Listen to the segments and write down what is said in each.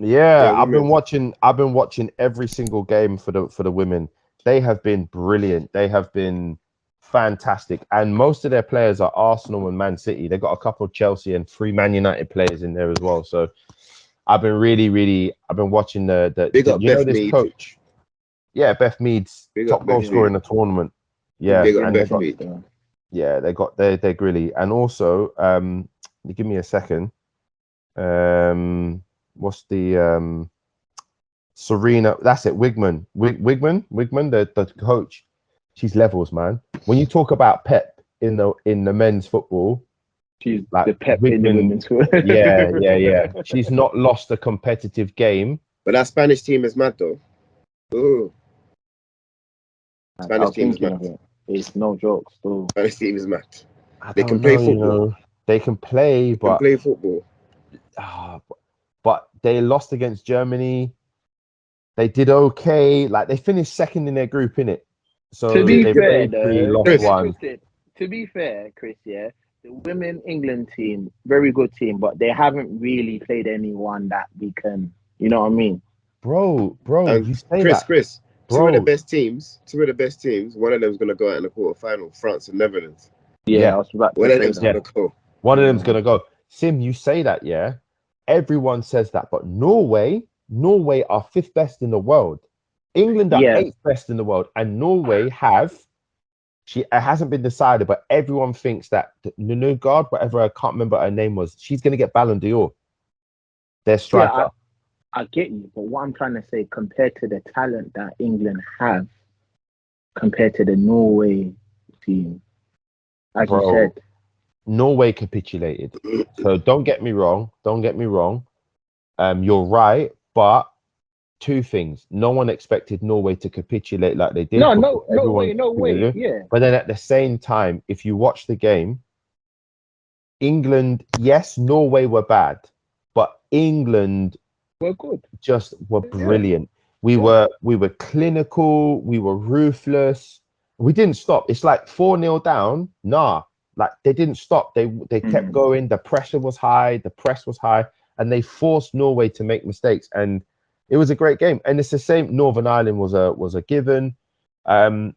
Yeah, their I've been women. watching. I've been watching every single game for the women. They have been brilliant. They have been fantastic, and most of their players are Arsenal and Man City. They got a couple of Chelsea and three Man United players in there as well. So I've been really, really. I've been watching Big the up you know Beth this Mead. coach. Yeah, Beth Mead's Big up top goal Beth scorer Yeah, in Mead. the tournament. she's Yeah, Big up and they getting Beth got Mead. better. they're grilly, and also you give me a second. What's the Serena? That's it. Wigman, the coach. She's levels, man. When you talk about Pep in the men's football, She's like the pep in the Wigman, women's foot. yeah. She's not lost a competitive game. But that Spanish team is mad though. Ooh, I Spanish was team is thinking mad. of it. It's no joke still. Spanish team is mad. I They can don't play know, you football. know. They can play, They can but play football. ah, but they lost against Germany. They did okay. Like they finished second in their group, in it. To So be they fair, played three, though, lost don't Chris, get one. twisted. To be fair, Chris, yeah, the women England team, very good team, but they haven't really played anyone that we can. You know what I mean? Bro, and you say Chris, that, Chris. Two of the bro. best teams. Two of the best teams. One of them's gonna go out in the quarterfinal. France and Netherlands. Yeah, I Yeah, was about One to of say them's that. yeah. gonna go. One of them's Yeah, gonna go. Sim, you say that, yeah. Everyone says that, but Norway are fifth best in the world. England are yeah, eighth best in the world, and Norway have it hasn't been decided, but everyone thinks that Nunegard, whatever I can't remember her name was, she's gonna get Ballon d'Or. Their yeah. striker, I get you, but what I'm trying to say, compared to the talent that England have, compared to the Norway team, as you said, bro. Norway capitulated. So don't get me wrong. Don't get me wrong. You're right, but two things. No one expected Norway to capitulate like they did no, because no, no everyone way, no way. capitulated. Yeah, But then at the same time, if you watch the game, England, yes, Norway were bad, but England we're good. just were Yeah, brilliant. We yeah. were clinical, we were ruthless. We didn't stop. It's like 4-0 down. Nah, like they didn't stop. They kept Mm. going. The pressure was high, the press was high, and they forced Norway to make mistakes. And it was a great game. And it's the same. Northern Ireland was a given. And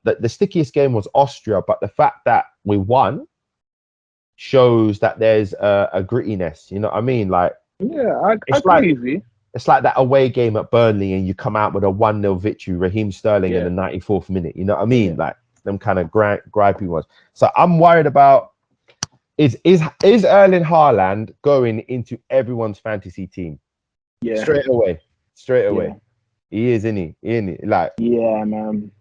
the stickiest game was Austria, but the fact that we won shows that there's a grittiness. You know what I mean? Like Yeah, I it's like agree with you. it's like that away game at Burnley and you come out with a 1-0 victory, Raheem Sterling in Yeah, the 94th minute. You know what I yeah. mean? Like them kind of gripey ones. So I'm worried about is Erling Haaland going into everyone's fantasy team? Yeah, Straight away. Straight yeah, away. He is, isn't he? Isn't he? Like yeah, man.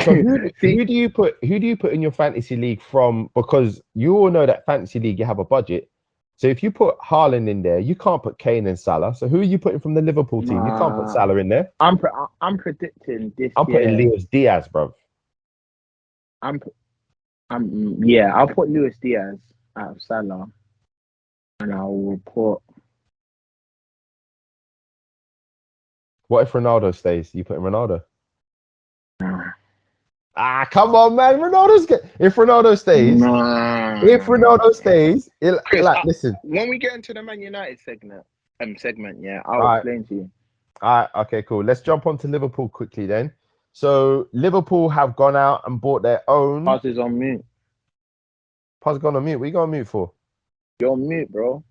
so See, who do you put in your fantasy league from? Because you all know that fantasy league you have a budget. So if you put Haaland in there, you can't put Kane and Salah. So who are you putting from the Liverpool team? You can't put nah, Salah in there. I'm predicting this I'm putting year. Luis Diaz, bro. I'm, yeah. I'll put Luis Diaz out of Salah, and I will put. What if Ronaldo stays? You put in Ronaldo? Nah, Ah, come on, man. If Ronaldo stays, nah. Chris, like listen. when we get into the Man United segment, yeah, I'll All right, explain to you. all right, okay, cool. Let's jump on to Liverpool quickly then. So Liverpool have gone out and bought their own. Pass is on mute. Paz gone on mute. What you going on mute for? You're on mute, bro.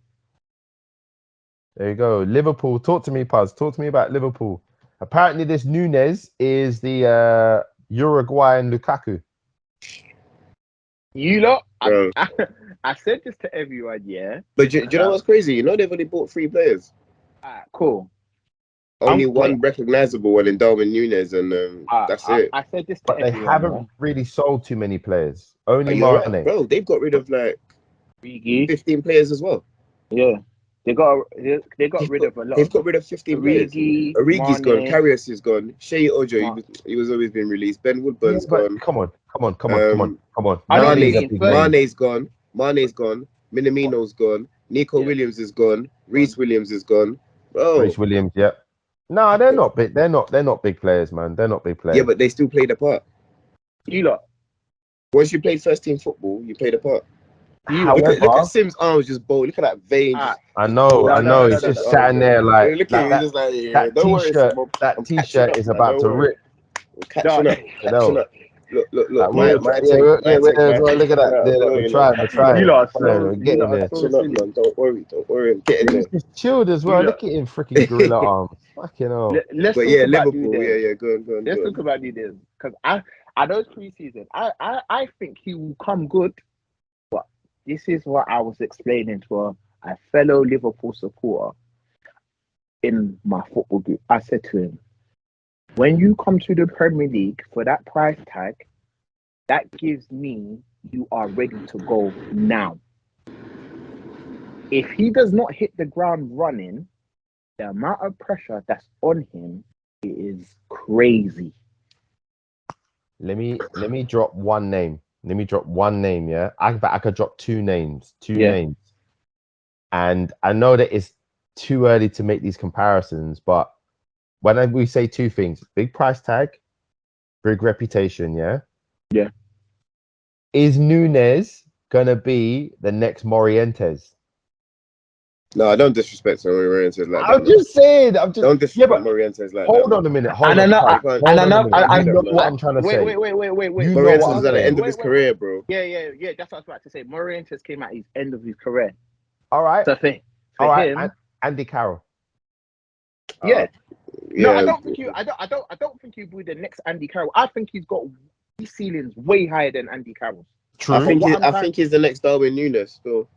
There you go. Liverpool. Talk to me, Paz. Talk to me about Liverpool. Apparently, this Nunez is the Uruguayan Lukaku. You lot, Bro. I said this to everyone, yeah. But do you know what's crazy? You know they've only bought 3 players. Alright, cool. Only I'm- one recognizable one in Darwin Nunes, and that's it. I said this to But they everyone. haven't really sold too many players. Only You're Mane. right, bro. They've got rid of like Rigi, 15 players as well. yeah, they got rid of a lot. They've got rid of 15 players. Origi, Origi's gone. Mane. Karius is gone. Shea Ojo, Ma- he was always been released. Ben Yeah, Woodburn's but gone. come on. I know Mane's they're a in big third. name. Mane's gone. Mane's gone. Minamino's gone. Nico Yeah. Williams is gone. Reece Williams is gone. Bro. Reece Williams, yep. No, they're not big. They're not big players, man. They're not big players. Yeah, but they still played a part. You lot, Once you played first team football, you played a part. Look However, at Sim's arms just bold. Look at that vein. Ah, I know, No, he's no, just no. sitting there like Look at him. that. He's just like, yeah, That don't worry, t-shirt, Sim. that I'm catching t-shirt up, is man. about Don't to worry. rip. I'm catching up. You know, Look. like, My look at that. I'm We're feeling trying, it. we're trying, You lot are we're so getting there. Catching up, man. Don't worry. I'm getting He's there. just chilled as well. You Look at him, freaking gorilla arms. Fucking hell. Let's But talk yeah, about Liverpool. Nunez. Yeah. Go Let's on. talk about Nunez because I know preseason. I think he will come good, but this is what I was explaining to a fellow Liverpool supporter in my football group. I said to him, when you come to the Premier League for that price tag, that gives me you are ready to go now. If he does not hit the ground running, the amount of pressure that's on him is crazy. Let me drop one name. Yeah. I could drop two names. And I know that it's too early to make these comparisons, but when we say two things, big price tag, big reputation, yeah? Yeah. Is Nunez gonna be the next Morientes? No, I don't disrespect Morientes like I'm that. Man. just saying. Don't disrespect Morientes like Hold that. on a minute. And I know. You know what I'm trying to say. Wait. You know Morientes what is I'm at the saying. end of his career, bro. Yeah. That's what I was about to say. Morientes came at his end of his career. All right. So for him, Andy Carroll. yeah. Yeah. No, I don't think think he'll be the next Andy Carroll. I think his ceiling's way higher than Andy Carroll's. True. I think he's the next Darwin Núñez still.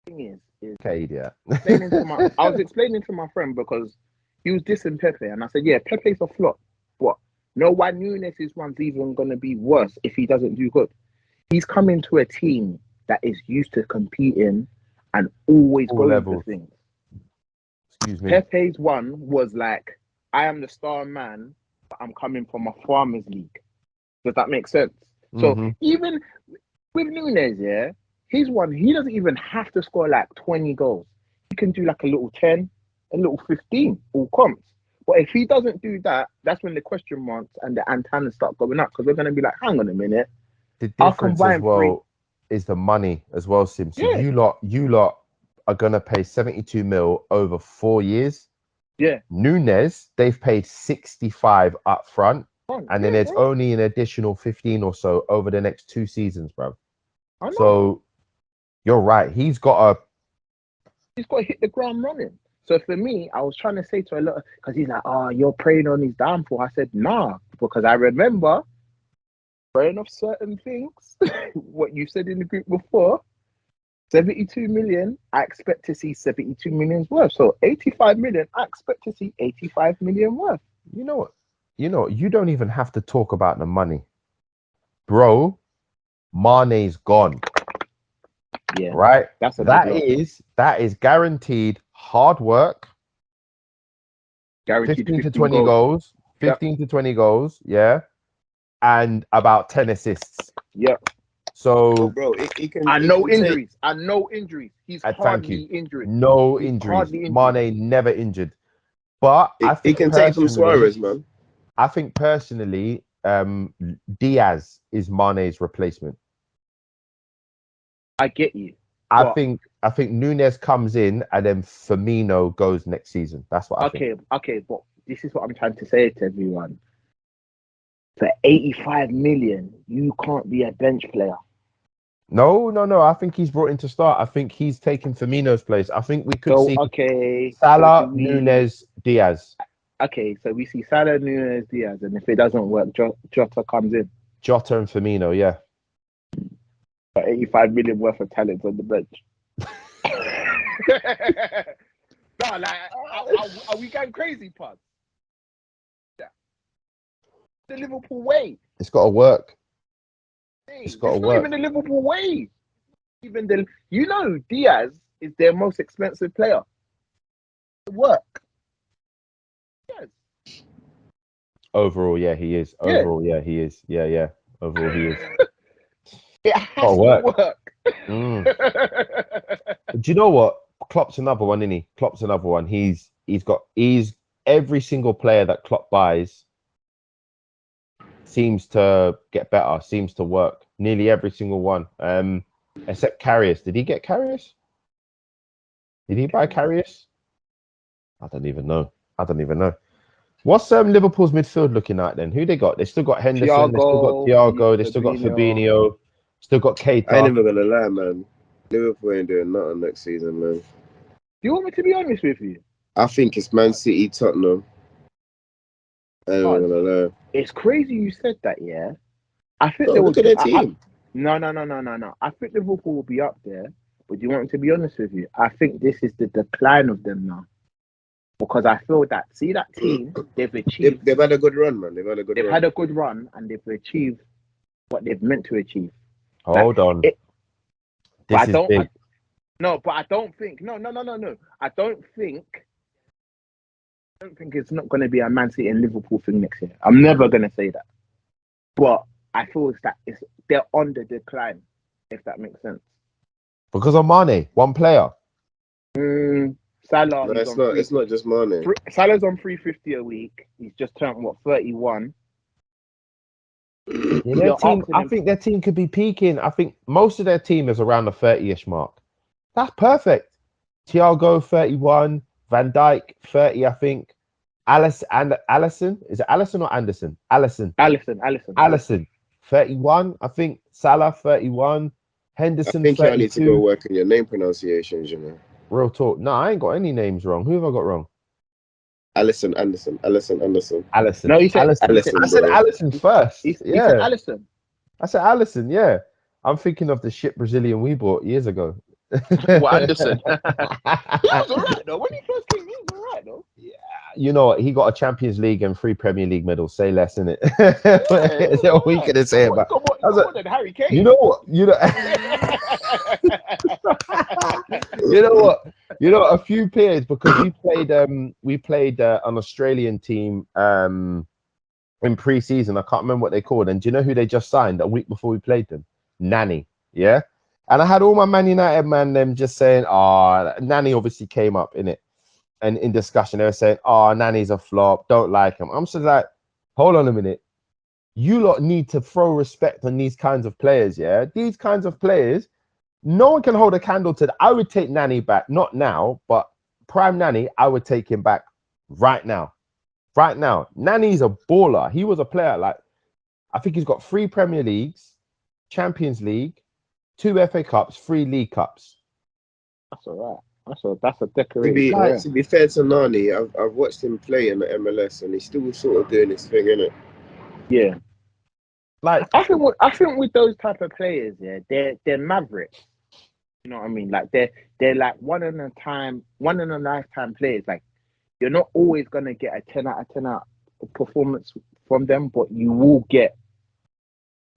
Thing is Okay, yeah. I was explaining to my friend because he was dissing Pepe, and I said, yeah, Pepe's a flop. What? No, why Núñez's one's even gonna be worse if he doesn't do good. He's coming to a team that is used to competing and always All going levels. for things. Excuse me. Pepe's one was like, I am the star man, but I'm coming from a farmers league. Does that make sense? So even with Núñez, yeah, he's one. He doesn't even have to score like 20 goals. He can do like a little 10, a little 15, all comps. But if he doesn't do that, that's when the question marks and the antennas start going up because we're going to be like, hang on a minute. The difference as well is the money as well, Sim. So you lot are gonna pay 72 mil over 4 years. Yeah. Núñez, they've paid 65 up front, and then there's only an additional 15 or so over the next 2 seasons, bro. So you're right. He's got to hit the ground running. So for me, I was trying to say to a lot because he's like, oh, you're preying on his downfall. I said, nah, because I remember preying off certain things. What you said in the group before, 72 million, I expect to see 72 million's worth. So 85 million, I expect to see 85 million worth. You know what? You don't even have to talk about the money. Bro, Mane's gone. Yeah. Right? That is guaranteed hard work. Guaranteed 15 to 20 goals. 15 to 20 goals, yeah. And about 10 assists. Yeah. So, bro, no injuries. He's hardly injured. No injuries. Mane never injured. But I think he can take from Suarez, man. I think personally, Diaz is Mane's replacement. I get you. I think Núñez comes in and then Firmino goes next season. That's what I think. Okay, but this is what I'm trying to say to everyone. For 85 million, you can't be a bench player. No. I think he's brought in to start. I think he's taken Firmino's place. I think we could see Salah, Núñez, Diaz. Okay, so we see Salah, Núñez, Diaz, and if it doesn't work, Jota comes in. Jota and Firmino, yeah. 85 million worth of talent on the bench. No, like, are we going crazy, Pud? Yeah. The Liverpool way. It's got to work. It's not even the Liverpool way. Diaz is their most expensive player. Work. Yes. Overall, yeah, he is. Overall, yeah, he is. Yeah. Overall, he is. It has to work. Do you know what? Klopp's another one, isn't he? Klopp's another one. He's every single player that Klopp buys seems to get better, seems to work. Nearly every single one. except Karius. Did he get Karius? Did he buy Karius? I don't even know. What's Liverpool's midfield looking like then? Who they got? They still got Henderson. They still got Thiago. They still got Fabinho. Still got Keita. I ain't never gonna lie, man. Liverpool ain't doing nothing next season, man. Do you want me to be honest with you? I think it's Man City, Tottenham. I ain't gonna lie. It's crazy you said that, yeah. I think Look at their team. No. I think Liverpool will be up there. But do you want me to be honest with you? I think this is the decline of them now. Because I feel that, see that team, they've achieved. They've had a good run, man. They've had a good run and they've achieved what they've meant to achieve. Hold on. This is big. But I don't think. No. I don't think it's not going to be a Man City and Liverpool thing next year. I'm never going to say that. But I feel they're on the decline, if that makes sense. Because of Mane, one player. Salah. No, it's not just Mane. Salah's on 350 a week. He's just turned 31. Yeah, I think their team could be peaking. I think most of their team is around the 30-ish mark. That's perfect. Thiago 31, Van Dijk 30, I think. Allison, is it Allison or Anderson? Allison 31, I think. Salah 31, Henderson. I think 32. You need to go work on your name pronunciations, you know. Real talk. No, I ain't got any names wrong. Who have I got wrong? Allison. No, he said Allison. I said Allison first. He said Allison. I said Allison, yeah. I'm thinking of the shit Brazilian we bought years ago. Well, Anderson. He was alright though. When he first came, he was alright though. Yeah, you know what? He got a Champions League and 3 Premier League medals. Say less, innit? That's all we can say about. Harry Kane. You know what? You know, a few players, because we played an Australian team in pre-season. I can't remember what they called. And do you know who they just signed a week before we played them? Nani. Yeah. And I had all my Man United them just saying, Nani obviously came up in it. And in discussion, they were saying, Nani's a flop, don't like him. I'm just like, hold on a minute. You lot need to throw respect on these kinds of players, yeah? These kinds of players, no one can hold a candle to. I would take Nani back, not now, but prime Nani, I would take him back right now. Right now. Nani's a baller. He was a player, like, I think he's got 3 Premier Leagues, Champions League, 2 FA Cups, 3 League Cups. That's all right. That's a decorated. To be fair to Nani, I've watched him play in the MLS, and he's still sort of doing his thing, innit? Yeah. Like I think with those type of players, yeah, they're mavericks. You know what I mean? Like they're like one in a lifetime players. Like you're not always gonna get a 10 out of 10 out performance from them, but you will get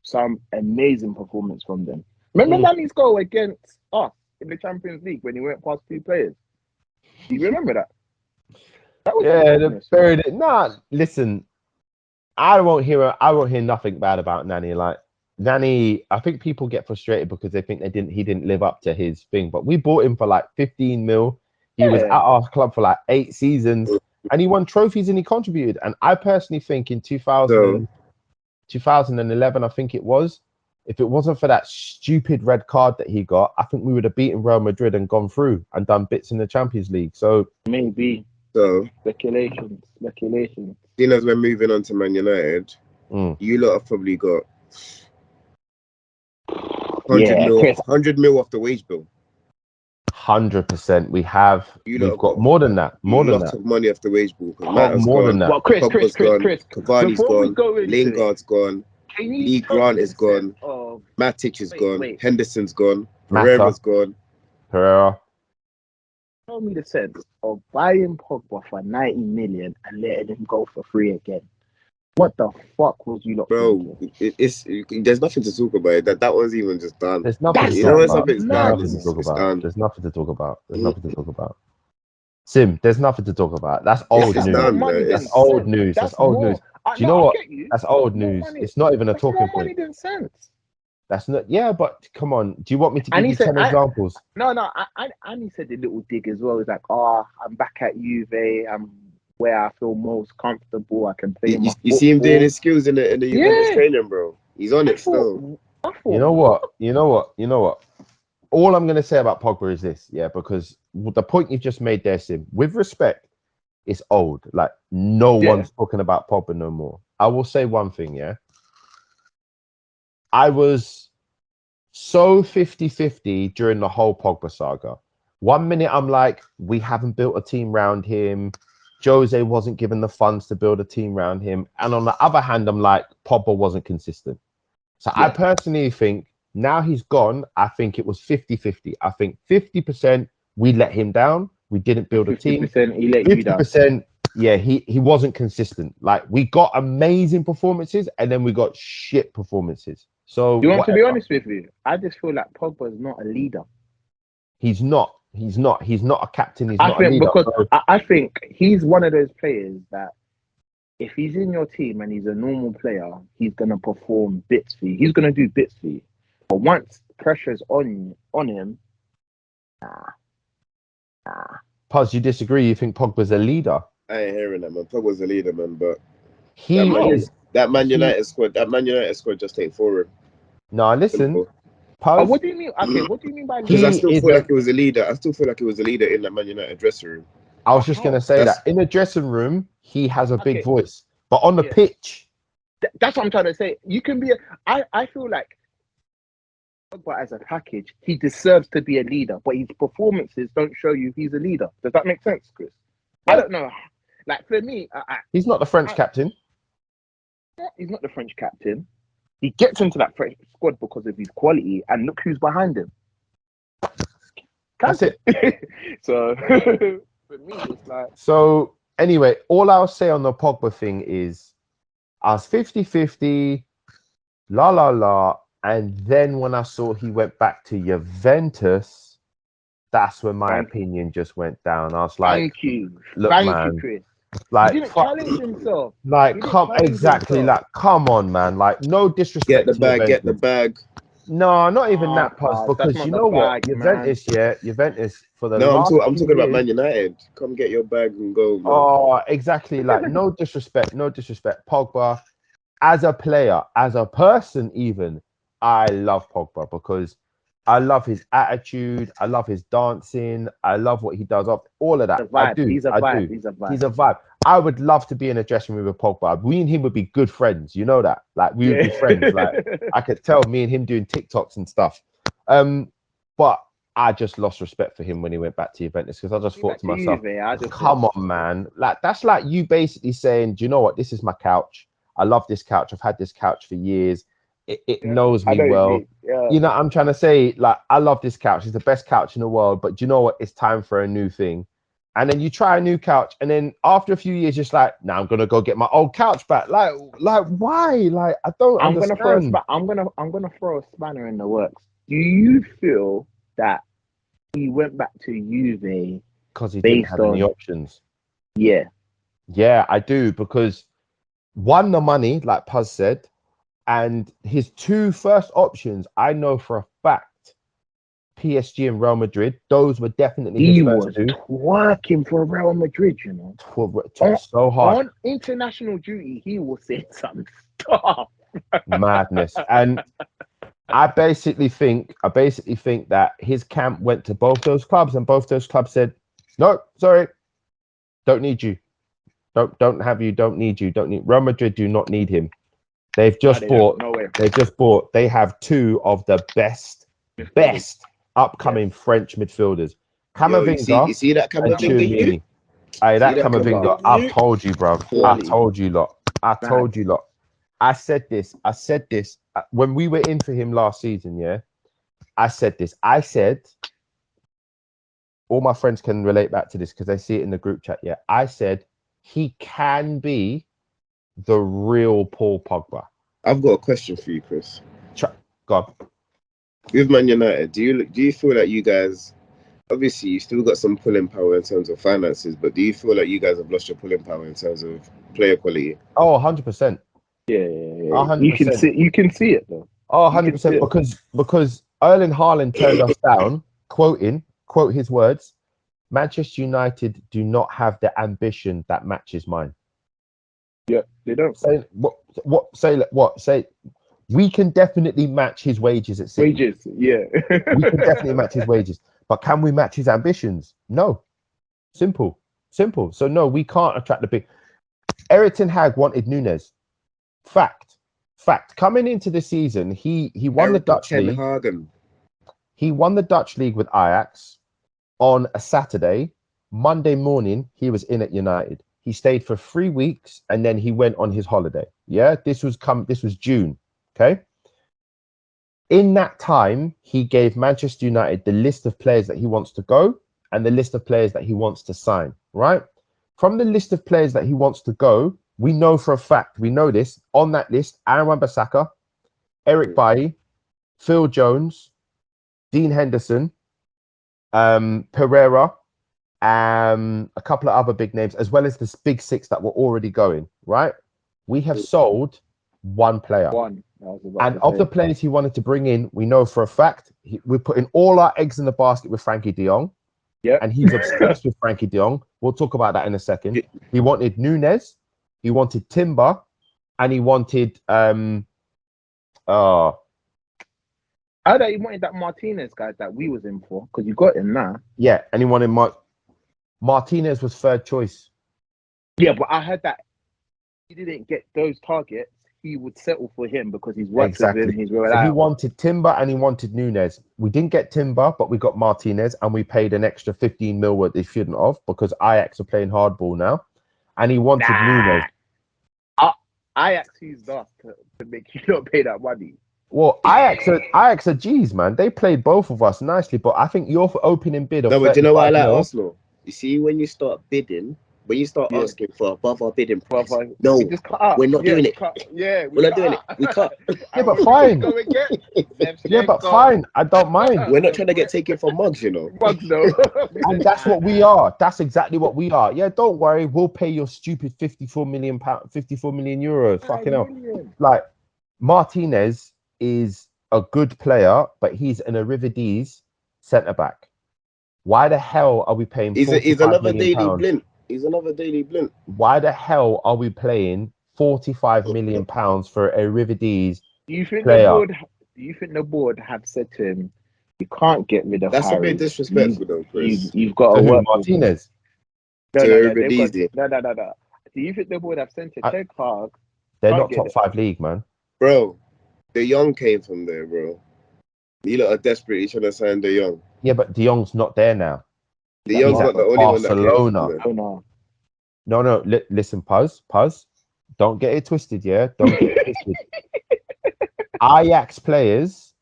some amazing performance from them. Remember Nani's goal against us in the Champions League when he went past 2 players? Do you remember that? That was Nah, listen. I won't hear nothing bad about Nani. Like Nani, I think people get frustrated because they think he didn't live up to his thing. But we bought him for like 15 mil. He was at our club for like 8 seasons, and he won trophies and he contributed. And I personally think in 2011, I think it was, if it wasn't for that stupid red card that he got, I think we would have beaten Real Madrid and gone through and done bits in the Champions League. So maybe. So speculation. Seeing as we're moving on to Man United, you lot have probably got 100 mil off the wage bill. 100%. We've got more than that. More than that. Of money off the wage bill. More than that. Well, Chris. Cavani's gone. Lingard's gone. Lee Grant is gone. Matic is gone. Henderson's gone. Pereira's gone. Tell me the sense of buying Pogba for 90 million and letting him go for free again. What the fuck was you lot thinking? There's nothing to talk about. That one's even just done. There's nothing to talk about. Sim, there's nothing to talk about. That's old news. That's old news. Do you know what? That's old news. It's not even a talking point. That's not. Yeah, but come on. Do you want me to give you 10 examples? No. And he said a little dig as well. He's like, I'm back at Juve. I'm where I feel most comfortable. I can play. You see him doing his skills in the Juventus training, bro. He's on it still. You know what? all I'm going to say about Pogba is this, yeah, because the point you just made there, Sim, with respect, it's old. Like, no one's talking about Pogba no more. I will say one thing, yeah. I was so 50-50 during the whole Pogba saga. 1 minute I'm like, we haven't built a team around him. Jose wasn't given the funds to build a team around him. And on the other hand, I'm like, Pogba wasn't consistent. So I personally think now he's gone, I think it was 50-50. I think 50% we let him down. We didn't build a team. 50% he let you down. 50%, yeah, he wasn't consistent. Like, we got amazing performances and then we got shit performances. So you want to be honest with you? I just feel like Pogba is not a leader. He's not a captain. He's not a leader. Because I think he's one of those players that if he's in your team and he's a normal player, he's gonna perform bits for you. He's gonna do bits for you. But once pressure's on him, nah. Puz, you disagree? You think Pogba's a leader? I ain't hearing that, man. Pogba's a leader, man. But that Man United squad just ain't for him. No, listen. Puz, what do you mean? Okay, what do you mean by leader? Because I still feel like he was a leader. I still feel like he was a leader in that Man United dressing room. I was just gonna say that in the dressing room, he has a big voice, but on the pitch, that's what I'm trying to say. You can be. I feel like Pogba as a package, he deserves to be a leader, but his performances don't show you he's a leader. Does that make sense, Chris? Yeah. I don't know. Like, for me, he's not the French captain. Yeah, he's not the French captain. He gets into that French squad because of his quality, and look who's behind him. That's it. So for me, it's like. So anyway, all I'll say on the Pogba thing is, I was 50-50, and then when I saw he went back to Juventus, that's when my opinion just went down. I was like, "Thank you, look, man, you, Chris." Like, he didn't challenge himself. Like, come on, man. Like, no disrespect. Get the bag. No, not even that, Puz, because you know what? Juventus, Juventus for the last I'm talking about Man United. Come get your bag and go, man. Oh, exactly. Like, no disrespect. Pogba, as a player, as a person, even, I love Pogba because I love his attitude. I love his dancing. I love what he does up. All of that. I do. He's a vibe. I would love to be in a dressing room with Pogba. We and him would be good friends. You know that. Like, we would be friends. Like, I could tell me and him doing TikToks and stuff. But I just lost respect for him when he went back to Juventus because I just thought to myself, come on, man. Like, that's like you basically saying, do you know what? This is my couch. I love this couch. I've had this couch for years. It knows me well. You know, I'm trying to say, like, I love this couch. It's the best couch in the world. But do you know what? It's time for a new thing. And then you try a new couch, and then after a few years, just like, now I'm gonna go get my old couch back. Like why? Like, I don't understand. I'm gonna throw a spanner in the works. Do you feel that he went back to Juve because he didn't have any options? Yeah, I do, because one, the money, like Puz said, and his two first options, I know for a fact, PSG and Real Madrid, those were definitely his first two. Working for Real Madrid, you know, so hard on international duty. He will say some stuff. Madness. And I basically think that his camp went to both those clubs, and both those clubs said, no, sorry, don't need you, don't have you, don't need you, don't need Real Madrid, do not need him. They've just bought. They have two of the best upcoming French midfielders. Camavinga. You see that Camavinga? That Camavinga. I've told you, bro. I told you lot. I said this when we were in for him last season. Yeah, I said this. I said, all my friends can relate back to this because they see it in the group chat. Yeah, I said he can be the real Paul Pogba. I've got a question for you, Chris. Go on. With Man United, do you feel like you guys, obviously you still got some pulling power in terms of finances, but do you feel like you guys have lost your pulling power in terms of player quality? Oh, 100%. Yeah. 100%. You can see it though. Oh, 100%, because Erling Haaland turned us down, quote his words, Manchester United do not have the ambition that matches mine. Yeah, they don't. Say We can definitely match his wages at City. Wages, yeah. We can definitely match his wages. But can we match his ambitions? No. Simple. So no, we can't attract the big. Erik ten Hag wanted Nunes. Fact. Coming into the season, he won the Dutch league. Hagen. He won the Dutch league with Ajax on a Saturday. Monday morning, he was in at United. He stayed for 3 weeks and then he went on his holiday. Yeah, this was June. Okay. In that time, he gave Manchester United the list of players that he wants to go and the list of players that he wants to sign. Right. From the list of players that he wants to go, we know for a fact, we know this, on that list, Aaron Wan-Bissaka, Eric Bailly, Phil Jones, Dean Henderson, Pereira, a couple of other big names, as well as the big six that were already going, right? We have sold one player. And of the players he wanted to bring in, we know for a fact, we're putting all our eggs in the basket with Frankie de Jong. Yeah. And he's obsessed with Frankie de Jong. We'll talk about that in a second. He wanted Nunes, he wanted Timber, and he wanted I thought he wanted that Martinez guy that we was in for, because you got him now. Yeah, and he wanted Martinez was third choice. Yeah, but I heard that he didn't get those targets. He would settle for him because he's worked with him. He's So he wanted Timber and he wanted Nunes. We didn't get Timber, but we got Martinez, and we paid an extra 15 mil what they shouldn't have because Ajax are playing hardball now, and he wanted Nunes. Ajax used us to make you not pay that money. Well, Ajax are G's, man. They played both of us nicely, but I think your opening bid of No, but do you know why I like mil, Arsenal? You see, when you start bidding, when you start asking for above our bidding price, no, we just cut up. we're not doing it. We're not doing it. We cut. Yeah, but fine. Yeah, but fine. I don't mind. We're not trying to get taken for mugs, you know. Mugs, no. And that's what we are. That's exactly what we are. Yeah, don't worry. We'll pay your stupid 54 million euros. Fucking hell. Like, Martinez is a good player, but he's an Arivides centre-back. Why the hell are we paying He's another daily pounds? blint. He's another daily blint. Why the hell are we paying 45 million pounds for a Arivides player? Do you think the board have said to him, you can't get rid of That's Harry. a bit disrespectful, though, Chris. You've got to work Martinez. No. No. Do you think the board have sent to Ten Hag? They're not top 5 league, man. Bro, De Jong came from there, bro. You lot are desperate. You're trying to sign De Jong. Yeah, but De Jong's not there now. De Jong's not the only Barcelona. one that came from there. No. Listen, Puz. Don't get it twisted, yeah? Don't get it twisted. Ajax players,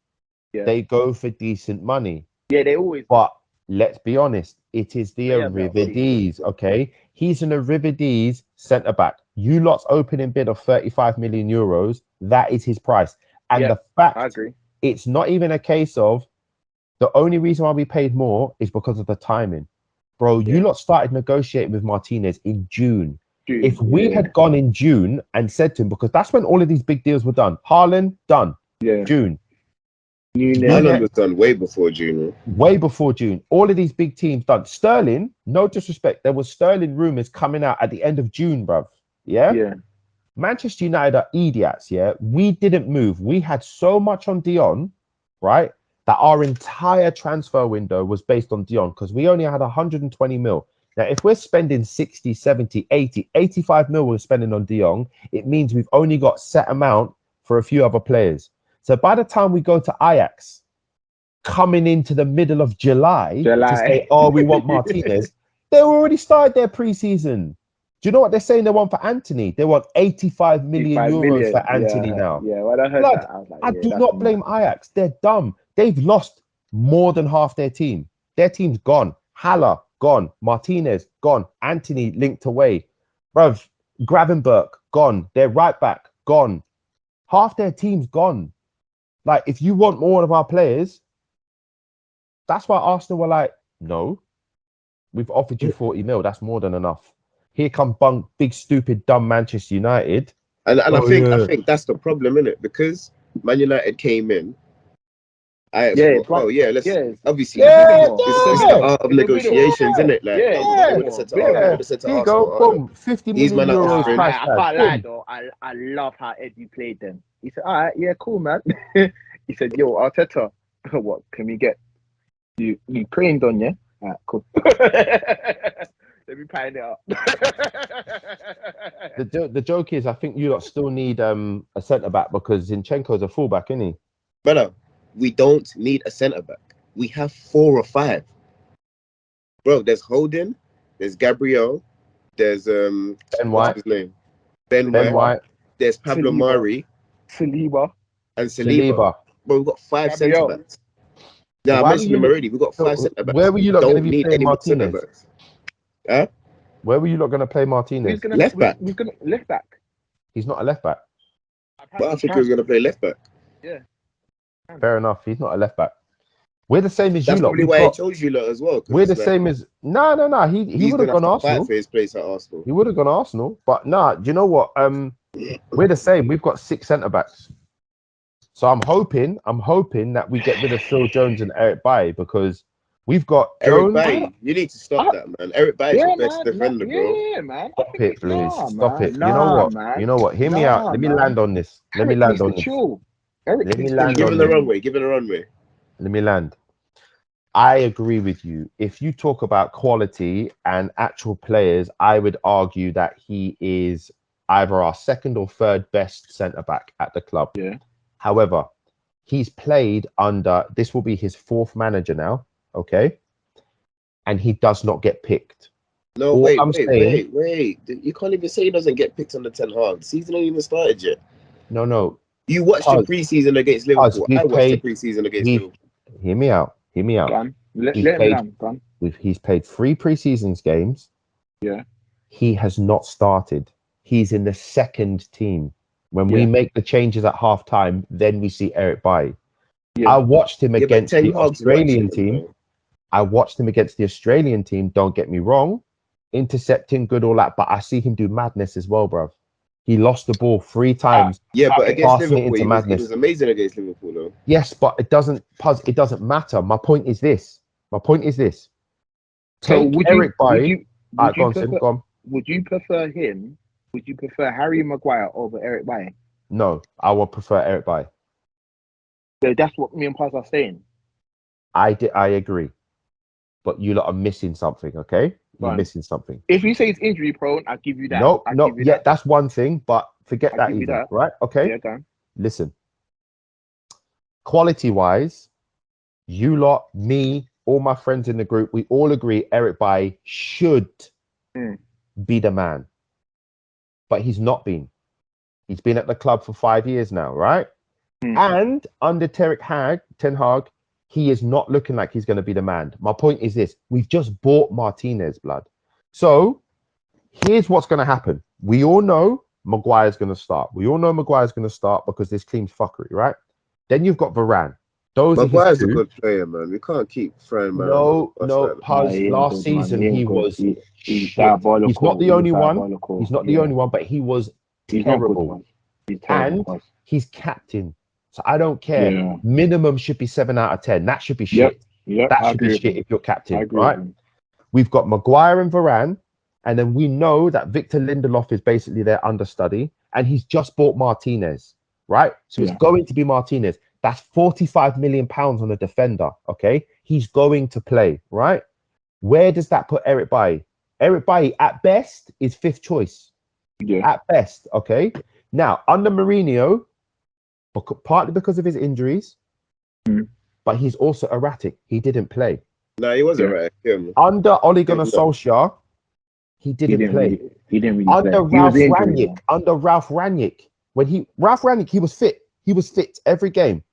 they go for decent money. Yeah, they always. But let's be honest, it is the Arivides, okay? He's an Arivides centre-back. You lot's opening bid of 35 million euros. That is his price. And the fact, I agree. It's not even a case of the only reason why we paid more is because of the timing. Bro, you lot started negotiating with Martinez in June. If we had gone in June and said to him, because that's when all of these big deals were done. Haaland, done. Yeah. June. Haaland was done way before June. Way before June. All of these big teams done. Sterling, no disrespect, there was Sterling rumours coming out at the end of June, bruv. Yeah? Manchester United are idiots, yeah? We didn't move. We had so much on Dion, right? That our entire transfer window was based on Dion because we only had 120 mil. Now, if we're spending 60, 70, 80, 85 mil we're spending on Dion, it means we've only got set amount for a few other players. So by the time we go to Ajax, coming into the middle of July. to say, oh, we want Martinez, they already started their pre-season. Do you know what they're saying they want for Anthony? They want 85 million euros for Anthony now. Yeah, when I heard that, I was like, I do not blame Ajax. They're dumb. They've lost more than half their team. Their team's gone. Haller, gone. Martinez, gone. Anthony linked away. Bruv, Gravenberch, gone. Their right back, gone. Half their team's gone. Like, if you want more of our players, that's why Arsenal were like, no, we've offered you 40 mil. That's more than enough. Here come big, stupid, dumb Manchester United. And I think that's the problem, innit? Because Man United came in. Obviously, it's the art of negotiations, isn't it? Like, Here you go, boom, 50 million euros. I can't lie though. I love how Eddie played them. He said, all right, yeah, cool, man. He said, yo, Arteta, what can we get you trained on, yeah? All right, cool. Let me pine it up. The joke is, I think you lot still need a centre back because Zinchenko's a fullback, isn't he? Brother, we don't need a centre back. We have 4 or 5. Bro, there's Holding, there's Gabriel, there's Ben what's White. his name? Ben White. There's Pablo Mari Saliba. and Saliba. Bro, we've got 5 centre Gabriel. backs. Yeah, I Why mentioned were them you- already. We've got 5 So, centre backs. where were you lot going to Don't be need playing any more centre Martinez? backs. Huh? Where were you lot going to play Martinez? Who's gonna Left back. Who's gonna left back? He's not a left back. But I think he was going to play left back. Yeah. Fair enough. He's not a left back. We're the same as That's you lot. probably why he chose you lot as well. We're the same as no. He He's would have going to gone have to fight Arsenal. for his place at Arsenal. He would have gone Arsenal. But nah, do you know what? We're the same. We've got 6 centre backs. So I'm hoping that we get rid of Phil Jones and Eric Bailly because we've got Eric Jones. Bailly, you need to stop that, man. Eric Bailly's your best defender, bro. Yeah, man. Stop it, please. Stop it. Nah, you know what? Man. You know what? Hear me out. Let me land on this. Let me Eric land needs on to this. chill. Eric Let me needs to land Give on him the this. runway. Give him the runway. Let me land. I agree with you. If you talk about quality and actual players, I would argue that he is either our 2nd or 3rd best centre back at the club. Yeah. However, he's played under, this will be his 4th manager now, okay? And he does not get picked. No, All wait. You can't even say he doesn't get picked on the Ten Hag. The season ain't even started yet. No. You watched the preseason against Liverpool. I watched the preseason against Liverpool. Hear me out. Let me land. He's played 3 preseasons games. Yeah. He has not started. He's in the 2nd team. When we make the changes at half time, then we see Eric Bailly. I watched him against the Australian team. Don't get me wrong. Intercepting, good, all that. But I see him do madness as well, bruv. He lost the ball 3 times. But against passing Liverpool, it into he was amazing against Liverpool, though. Yes, but it doesn't matter. My point is this. So would Eric you, Bailly. Would you prefer him? Would you prefer Harry Maguire over Eric Bailly? No, I would prefer Eric Bailly. So that's what me and Paz are saying. I agree. But you lot are missing something, okay? You're missing something. If you say it's injury prone, I'll give you that. No, that's one thing, but forget that even, right? Okay. Yeah, go on. Listen. Quality-wise, you lot, me, all my friends in the group, we all agree Eric Bailly should be the man. But he's not been. He's been at the club for 5 years now, right? And under Ten Hag, he is not looking like he's going to be the man. My point is this. We've just bought Martinez, blood. So here's what's going to happen. We all know Maguire's going to start. Because this team's fuckery, right? Then you've got Varane. Maguire's a good player, man. We can't keep throwing man. Last season he was he's diabolical. He's not the only one. He's not the only one, but he was terrible. And he's captain. So I don't care. Yeah. Minimum should be 7 out of 10. That should be shit. That should be shit if you're captain, right? We've got Maguire and Varane, and then we know that Victor Lindelof is basically their understudy, and he's just bought Martinez, right? So it's going to be Martinez. That's £45 million on a defender, okay? He's going to play, right? Where does that put Eric Bailly? Eric Bailly, at best, is 5th choice. At best, okay? Now, under Mourinho, partly because of his injuries, but he's also erratic. He didn't play. No, he was erratic. Under Ole Gunnar Solskjaer, he didn't play. He didn't really under play. Ralph Rangnick, he was fit. He was fit every game.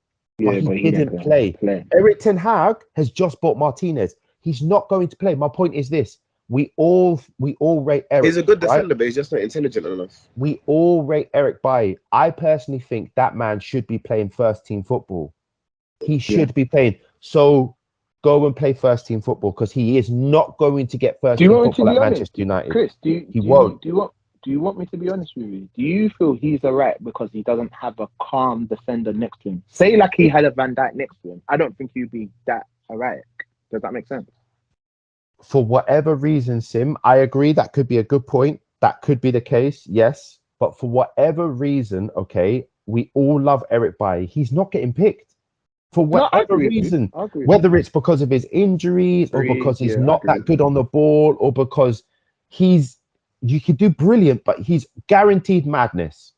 But he didn't play. Eric Ten Hag has just bought Martinez. He's not going to play. My point is this. We all rate Eric. He's a good defender, but he's just not intelligent enough. We all rate Eric Bailly. I personally think that man should be playing 1st team football. He should be playing. So go and play 1st team football because he is not going to get 1st team football at Manchester United. Chris, he won't. Do you want me to be honest with you? Do you feel he's alright because he doesn't have a calm defender next to him? Say like he had a Van Dijk next to him. I don't think he'd be that alright. Does that make sense? For whatever reason, Sim, I agree that could be a good point. That could be the case, yes. But for whatever reason, okay, we all love Eric Bailly. He's not getting picked for whatever reason, whether it's because of his injuries or because he's not that good on the ball or because you could do brilliant, but he's guaranteed madness.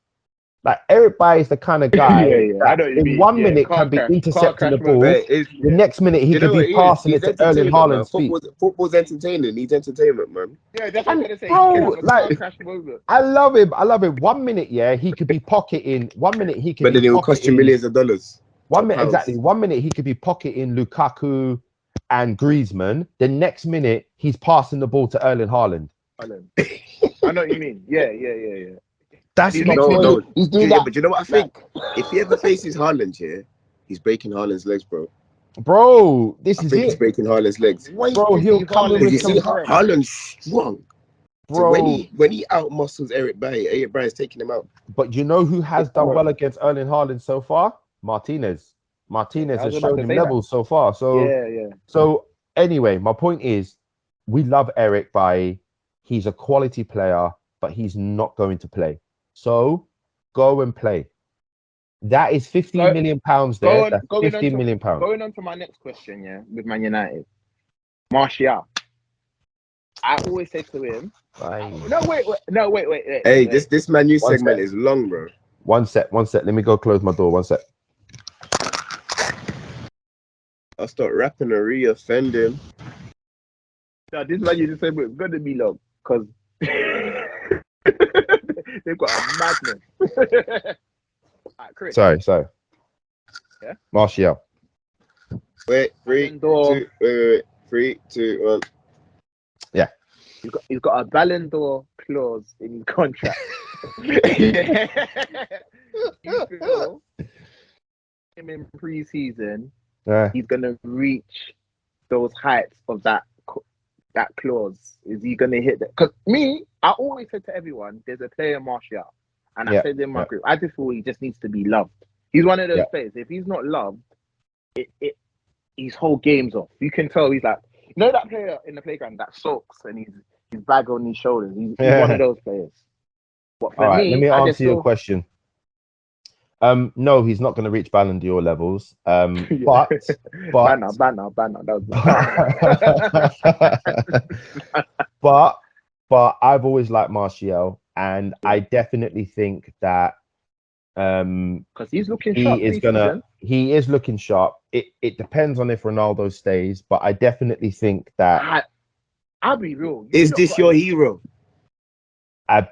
Like Eric Bailly is the kind of guy that in 1 minute can be intercepting the ball. The next minute he could be passing it to Erling Haaland's feet. Football's entertaining. He's entertainment, man. Yeah, that's what I'm gonna say. Bro, like, crash moment. I love him. 1 minute, he could be pocketing. 1 minute he could. But then it will cost you millions of dollars. 1 minute exactly. 1 minute he could be pocketing Lukaku and Griezmann. The next minute he's passing the ball to Erling Haaland. I know what you mean. Yeah. That's He's not no. He's doing that. But you know what I think? If he ever faces Haaland here, he's breaking Haaland's legs, bro. Bro, this I is think it. he's breaking Haaland's legs. Bro, he'll come in You with see, some. Haaland's strong. Bro, So when he out muscles Eric Bailly's taking him out. but you know who has done well against Erling Haaland so far? Martinez. Martinez has shown him levels so far. So yeah. So anyway, my point is, we love Eric Bailly. He's a quality player, but he's not going to play. So go and play. That is 15 million pounds there. That's 15 million pounds. Going on to my next question, with Man United. Martial. I always say to him. Wait. Hey, this Man U segment is long, bro. One sec. Let me go close my door. 1 sec. I'll start rapping and re-offending. No, this Man U segment is gonna be long because they've got a madness. Right, Chris. Sorry. Yeah. Martial. Wait, 3, 2, 1. Yeah. He's got a Ballon d'Or clause in his contract. You feel him in pre-season, he's gonna reach those heights of that clause. Is he gonna hit that? Because I always said to everyone, there's a player Martial, and I said in my group, I just feel he just needs to be loved. He's one of those players. If he's not loved, his whole game's off. You can tell he's like, you know that player in the playground that sulks and his bag on his shoulders. He's one of those players. But for me, let me answer your question. No, he's not going to reach Ballon d'Or levels. But banner. But I've always liked Martial, and I definitely think that because he's looking sharp. He is looking sharp. It depends on if Ronaldo stays, but I definitely think that I'll be real. Is this your hero?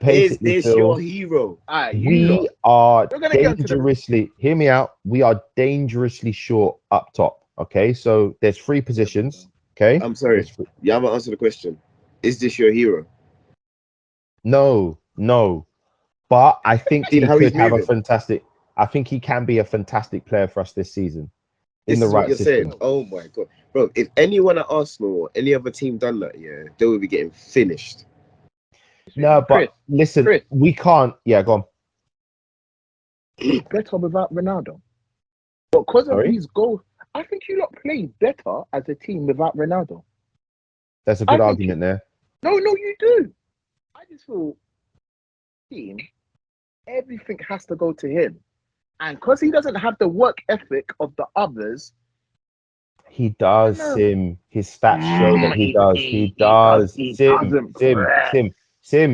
Is this your hero? We are dangerously. Hear me out. We are dangerously short up top. Okay, so there's 3 positions. Okay, I'm sorry. You haven't answered the question. Is this your hero? No. But I think he could have moving. a fantastic. I think he can be a fantastic player for us this season. This is what you're saying. Oh my god, bro! If anyone at Arsenal or any other team done that, they would be getting finished. No, but listen, we can't. Yeah, go on. Better without Ronaldo, but because of his goal, I think you lot play better as a team without Ronaldo. That's a good argument there. No, you do. I just feel team. Everything has to go to him. And because he doesn't have the work ethic of the others, he does. His stats show that he does. He does. Sim,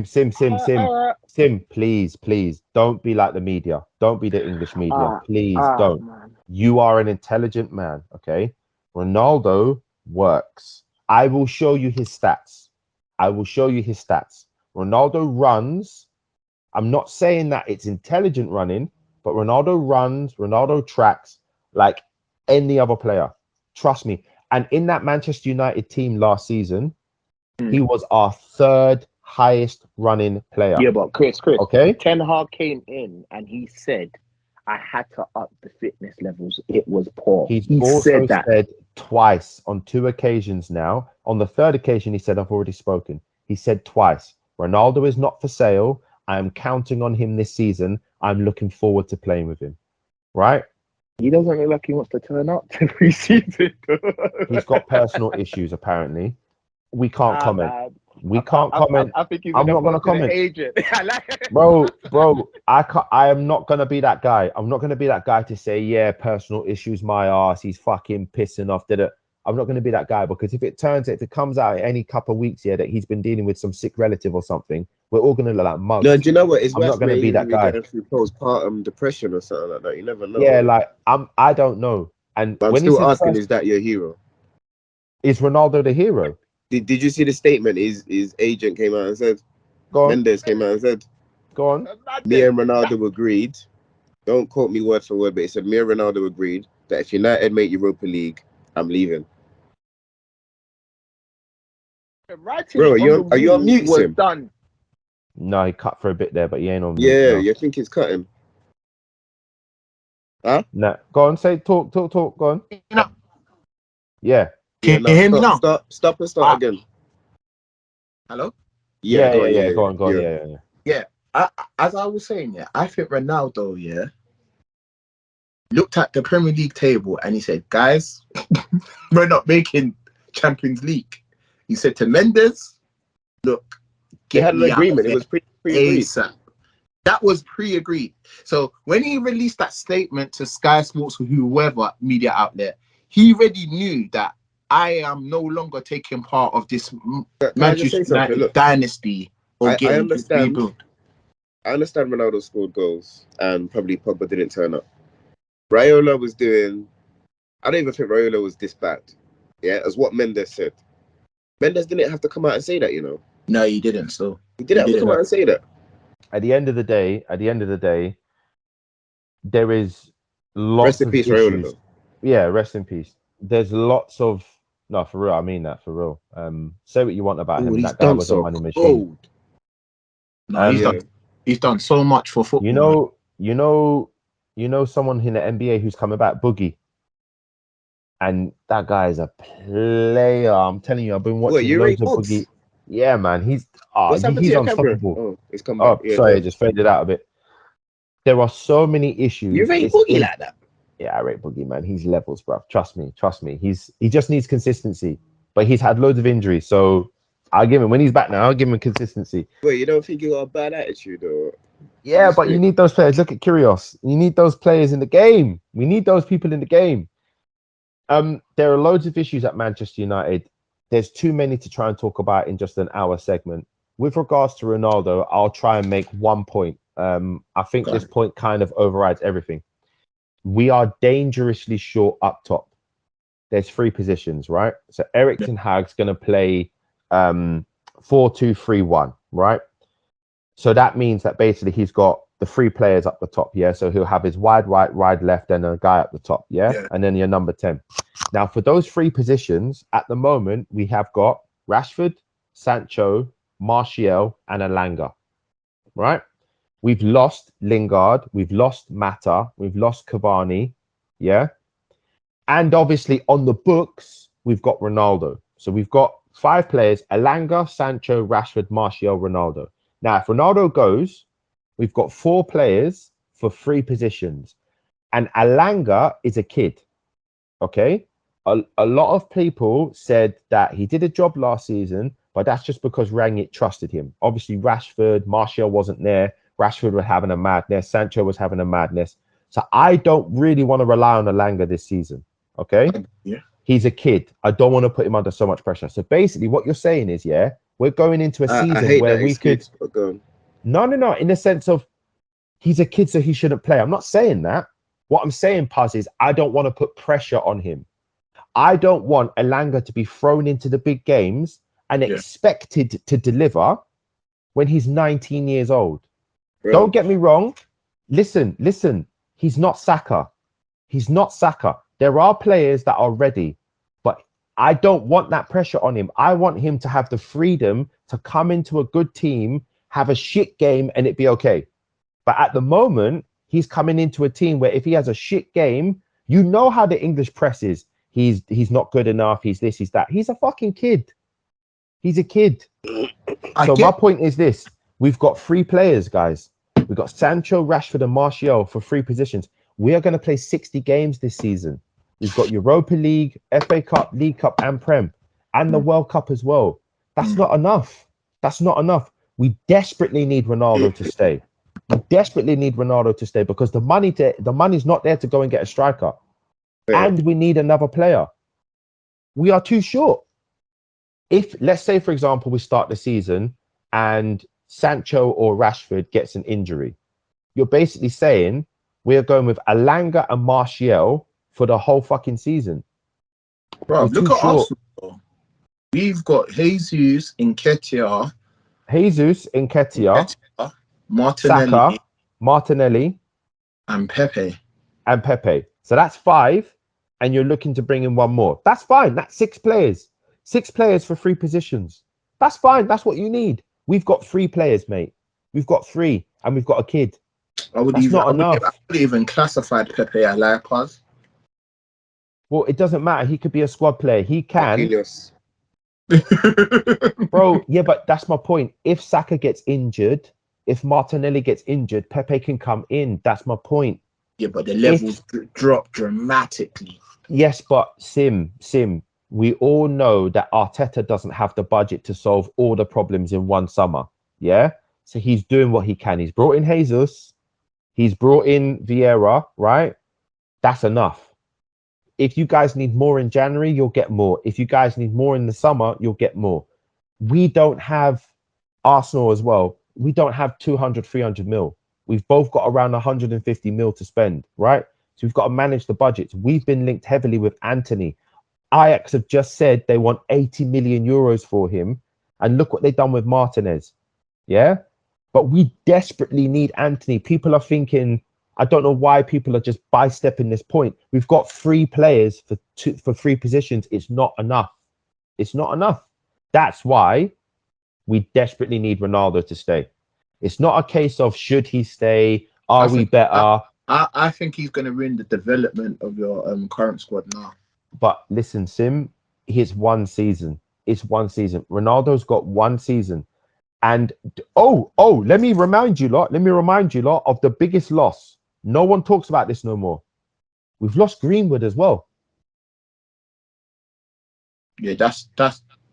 please don't be like the media. Don't be the English media. Please don't. Man. You are an intelligent man, okay? Ronaldo works. I will show you his stats. Ronaldo runs. I'm not saying that it's intelligent running, but Ronaldo runs, Ronaldo tracks like any other player. Trust me. And in that Manchester United team last season, he was our 3rd highest running player. Yeah, but Chris, okay? Ten Hag came in and he said, I had to up the fitness levels. It was poor. He also said twice on 2 occasions now. On the 3rd occasion, he said, I've already spoken. He said twice, Ronaldo is not for sale. I am counting on him this season. I'm looking forward to playing with him. Right? He doesn't look like he wants to turn up to pre-season. He's got personal issues, apparently. We can't comment. We can't comment. I think he's I'm not gonna to the comment. agent. I like it. Bro, I am not gonna be that guy. I'm not gonna be that guy to say, yeah, personal issues, my ass. He's fucking pissing off. Did it? I'm not gonna be that guy because if it comes out any couple of weeks here that he's been dealing with some sick relative or something, we're all gonna look like mugs. No, do you know what? It's I'm not gonna be that guy. Going through postpartum depression or something like that. You never know. Yeah, like I don't know. And But I'm when still he says asking, is that your hero? is Ronaldo the hero? Did you see the statement his agent came out and said? Go on, Mendes came out and said, go on. me and Ronaldo agreed. Don't quote me word for word, but he said me and Ronaldo agreed that if United make Europa League, I'm leaving. The writing Bro, on are you the on mute, wall was Sim? done. No, he cut for a bit there, but he ain't on mute. Yeah, No. you think he's cutting? Huh? Nah, go on, say talk. Go on. You know, Yeah. Yeah, can you hear me now? Stop and start again. Hello? Yeah. Go on, Go on. Yeah. As I was saying, I think Ronaldo, looked at the Premier League table and he said, guys, we're not making Champions League. He said to Mendes, look, They had an me out agreement. of It here was pre-agreed. ASAP. That was pre-agreed. So when he released that statement to Sky Sports or whoever media outlet, he already knew that I am no longer taking part of this Can I just Manchester say something? United Look, dynasty or I getting this understand. rebuild. I understand Ronaldo scored goals and probably Pogba didn't turn up. Raiola was doing... I don't even think Raiola was this bad. Yeah, as what Mendes said. Mendes didn't have to come out and say that, you know. No, he didn't. So He didn't have to come out and say that. At the end of the day, there is lots Rest in of peace, issues. Raiola, though. Yeah, rest in peace. There's lots of no, for real. I mean that for real. Say what you want about him. He's That guy done was a so money machine. cold. no, he's done so much for football. You know someone in the NBA who's coming back, Boogie. And that guy is a player. I'm telling you, I've been watching you loads rate of Boogs? Boogie. Yeah, man, he's What's happened to he's your camera? unstoppable. Oh, it's come back. Oh, Yeah, sorry, go. it just faded out a bit. There are so many issues. You rate It's Boogie like that? Yeah, I rate Boogie, man. He's levels, bro. Trust me. He just needs consistency. But he's had loads of injuries, so I'll give him when he's back now. I'll give him consistency. Wait, you don't think you got a bad attitude, or? Yeah, but you need those players. Look at Kyrgios. You need those players in the game. We need those people in the game. There are loads of issues at Manchester United. There's too many to try and talk about in just an hour segment. With regards to Ronaldo, I'll try and make one point. I think this point kind of overrides everything. We are dangerously short up top. There's three positions, right? So Erik ten Hag's going to play 4-2-3-1, right? So that means that basically he's got the three players up the top, yeah? So he'll have his wide right, wide left, and a guy up the top, yeah? And then your number 10. Now, for those three positions, at the moment, we have got Rashford, Sancho, Martial, and Alanga, right? We've lost Lingard, we've lost Mata, we've lost Cavani, yeah? And obviously on the books, we've got Ronaldo. So we've got five players, Alanga, Sancho, Rashford, Martial, Ronaldo. Now, if Ronaldo goes, we've got four players for three positions. And Alanga is a kid, okay? A lot of people said that he did a job last season, but that's just because Rangnick trusted him. Obviously, Rashford, Martial wasn't there. Rashford was having a madness. Sancho was having a madness. So I don't really want to rely on Alanga this season, okay? Yeah. He's a kid. I don't want to put him under so much pressure. So basically what you're saying is, yeah, we're going into a season where we could... No. In the sense of he's a kid, so he shouldn't play. I'm not saying that. What I'm saying, Paz, is I don't want to put pressure on him. I don't want Alanga to be thrown into the big games and expected to deliver when he's 19 years old. Bro. Don't get me wrong. Listen. He's not Saka. There are players that are ready, but I don't want that pressure on him. I want him to have the freedom to come into a good team, have a shit game, and it be okay. But at the moment, he's coming into a team where if he has a shit game, you know how the English press is. He's not good enough. He's this, he's that. He's a fucking kid. He's a kid. My point is this. We've got three players, guys. We've got Sancho, Rashford, and Martial for three positions. We are going to play 60 games this season. We've got Europa League, FA Cup, League Cup, and Prem, and the World Cup as well. That's not enough. That's not enough. We desperately need Ronaldo to stay. We desperately need Ronaldo to stay because the money's not there to go and get a striker. Yeah. And we need another player. We are too short. If, let's say, for example, we start the season and Sancho or Rashford gets an injury, you're basically saying we're going with Alanga and Martial for the whole fucking season. Bro, We're look too at short. Arsenal. We've got Jesus, Nketiah, Jesus, Nketiah, Martinelli, Saka, Martinelli, and Pepe. and Pepe. So that's 5, and you're looking to bring in one more. That's fine. That's 6 players. 6 players for 3 positions. That's fine. That's what you need. We've got 3 players, mate. We've got 3, and we've got a kid. I would That's not I enough. would even classified Pepe at Lampard. Well, it doesn't matter. He could be a squad player. He can. Marquinhos. Bro, yeah, but that's my point. If Saka gets injured, if Martinelli gets injured, Pepe can come in. That's my point. Yeah, but the levels drop dramatically. Yes, but Sim, we all know that Arteta doesn't have the budget to solve all the problems in one summer. Yeah? So he's doing what he can. He's brought in Jesus. He's brought in Vieira, right? That's enough. If you guys need more in January, you'll get more. If you guys need more in the summer, you'll get more. We don't have Arsenal as well. We don't have 200, 300 mil. We've both got around 150 mil to spend, right? So we've got to manage the budgets. We've been linked heavily with Anthony. Ajax have just said they want 80 million euros for him. And look what they've done with Martinez. Yeah? But we desperately need Anthony. People are thinking, I don't know why people are just by-stepping this point. We've got 3 players for 3 positions. It's not enough. It's not enough. That's why we desperately need Ronaldo to stay. It's not a case of should he stay? Are we better? I think he's going to ruin the development of your current squad now. But listen, Sim, it's 1 season. It's 1 season. Ronaldo's got 1 season. And let me remind you lot of the biggest loss. No one talks about this no more. We've lost Greenwood as well. Yeah, that's